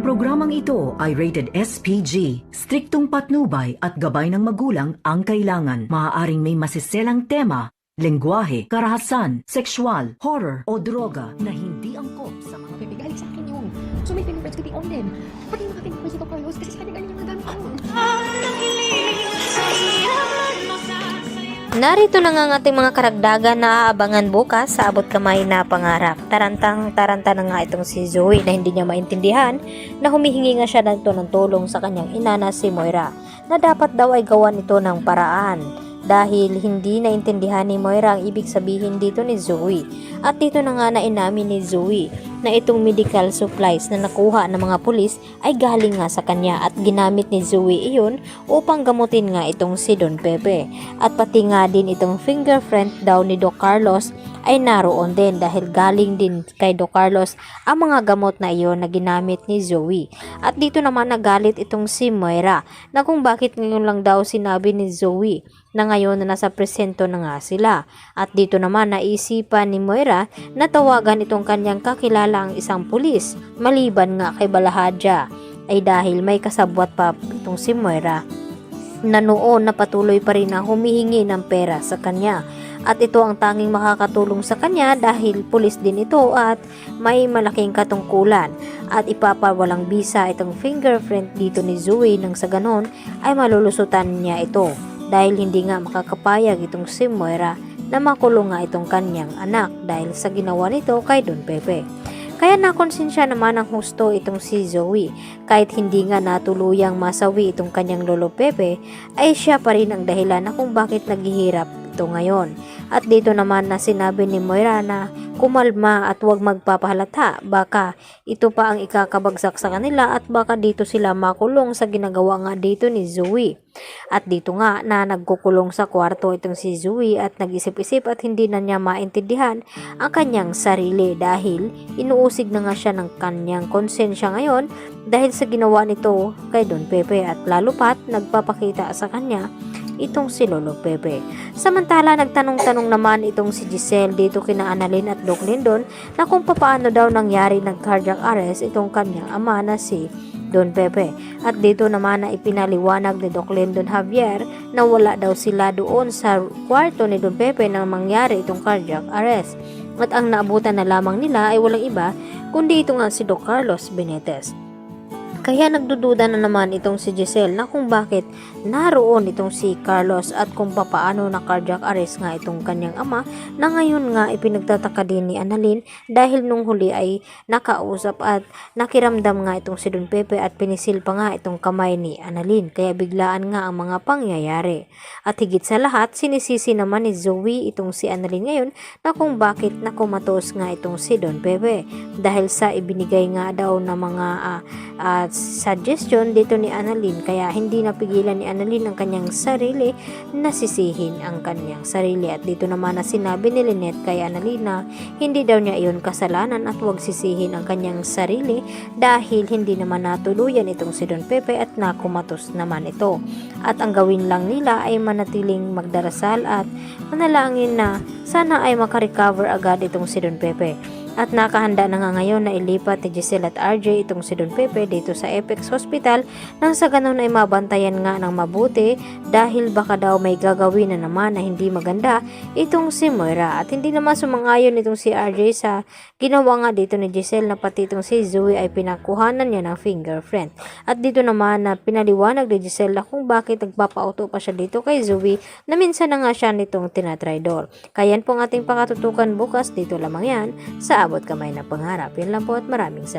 Programang ito ay rated SPG. Striktong patnubay at gabay ng magulang ang kailangan. Maaaring may masiselang tema, lengguwahe, karahasan, sexual, horror o droga na hindi angkop sa mga Galing sa akin yun. So may fingerprints ko on din. Pati yung mga fingerprints ni Doc Carlos kasi sa kanya galing yung mga gamit ko. Narito na nga ang ating mga karagdagan na aabangan bukas sa abot kamay na pangarap. Taranta na nga itong si Zoe na hindi niya maintindihan na humihingi nga siya ng tulong sa kanyang ina na si Moira na dapat daw ay gawan ito ng paraan dahil hindi naintindihan ni Moira ang ibig sabihin dito ni Zoe. At dito na nga na inamin ni Zoe na itong medical supplies na nakuha ng mga pulis ay galing nga sa kanya at ginamit ni Zoe iyon upang gamutin nga itong si Don Pepe. At pati nga din itong fingerprint daw ni Doc Carlos ay naroon din dahil galing din kay Doc Carlos ang mga gamot na iyon na ginamit ni Zoe. At dito naman nagalit itong si Moira na kung bakit ngayon lang daw sinabi ni Zoe na ngayon na nasa presento na nga sila. At dito naman naisipan ni Moira na tawagan itong kanyang kakilala ang isang pulis maliban nga kay Balahadja ay dahil may kasabwat pa itong si Moira na noon na patuloy pa rin na humihingi ng pera sa kanya. At ito ang tanging makakatulong sa kanya dahil pulis din ito at may malaking katungkulan at ipapawalang bisa itong fingerprint dito ni Zoe nang sa ganon ay malulusutan niya ito dahil hindi nga makakapayag itong si Moira na makulong nga itong kanyang anak dahil sa ginawa nito kay Don Pepe. Kaya nakonsensya naman ang husto itong si Zoe. Kahit hindi nga natuluyang masawi itong kanyang lolo Pepe, ay siya pa rin ang dahilan na kung bakit naghihirap ito ngayon. At dito naman na sinabi ni Moira na kumalma at huwag magpapahalata. Baka ito pa ang ikakabagsak sa kanila at baka dito sila makulong sa ginagawa nga dito ni Zoe. At dito nga na nagkukulong sa kwarto itong si Zoe at nag-isip-isip at hindi na niya maintindihan ang kanyang sarili dahil inuusig na nga siya ng kanyang konsensya ngayon dahil sa ginawa nito kay Don Pepe at lalo pat nagpapakita sa kanya itong si Lolo Pepe. Samantala nagtanong-tanong naman itong si Giselle dito kina Annalyn at Doc Lindon na kung paano daw nangyari ng cardiac arrest itong kanyang ama na si Don Pepe. At dito naman na ipinaliwanag ni Doc Lindon Javier na wala daw sila doon sa kwarto ni Don Pepe nang mangyari itong cardiac arrest. At ang naabutan na lamang nila ay walang iba kundi ito nga si Doc Carlos Benitez. Kaya nagdududa na naman itong si Giselle na kung bakit naroon itong si Carlos at kung papaano na cardiac arrest nga itong kanyang ama na ngayon nga ipinagtataka din ni Annalyn dahil nung huli ay nakausap at nakiramdam nga itong si Don Pepe at pinisil pa nga itong kamay ni Annalyn kaya biglaan nga ang mga pangyayari. At higit sa lahat sinisisi naman ni Zoe itong si Annalyn ngayon na kung bakit nakumatos nga itong si Don Pepe dahil sa ibinigay nga daw na mga suggestion dito ni Annalyn kaya hindi napigilan ni Annalyn ang kanyang sarili na sisihin ang kanyang sarili. At dito naman na sinabi ni Lynette kay Annalyn na hindi daw niya iyon kasalanan at huwag sisihin ang kanyang sarili dahil hindi naman natuluyan itong si Don Pepe at nakumatos naman ito. At ang gawin lang nila ay manatiling magdarasal at manalangin na sana ay makarecover agad itong si Don Pepe. At nakahanda na nga ngayon na ilipat ni Giselle at RJ itong si Don Pepe dito sa Apex Hospital nang sa ganun ay mabantayan nga ng mabuti dahil baka daw may gagawin na naman na hindi maganda itong si Moira. At hindi naman sumangayon itong si RJ sa ginawa nga dito ni Giselle na pati itong si Zoe ay pinakuhanan niya ng fingerprint. At dito naman na pinaliwanag ni Giselle na kung bakit nagpapauto pa siya dito kay Zoe na minsan na nga siya nitong tinatraidor. Kaya yan po ang ating pakatutukan bukas dito lamang yan sa abot kamay na pangarap. Yan lang po at maraming salamat.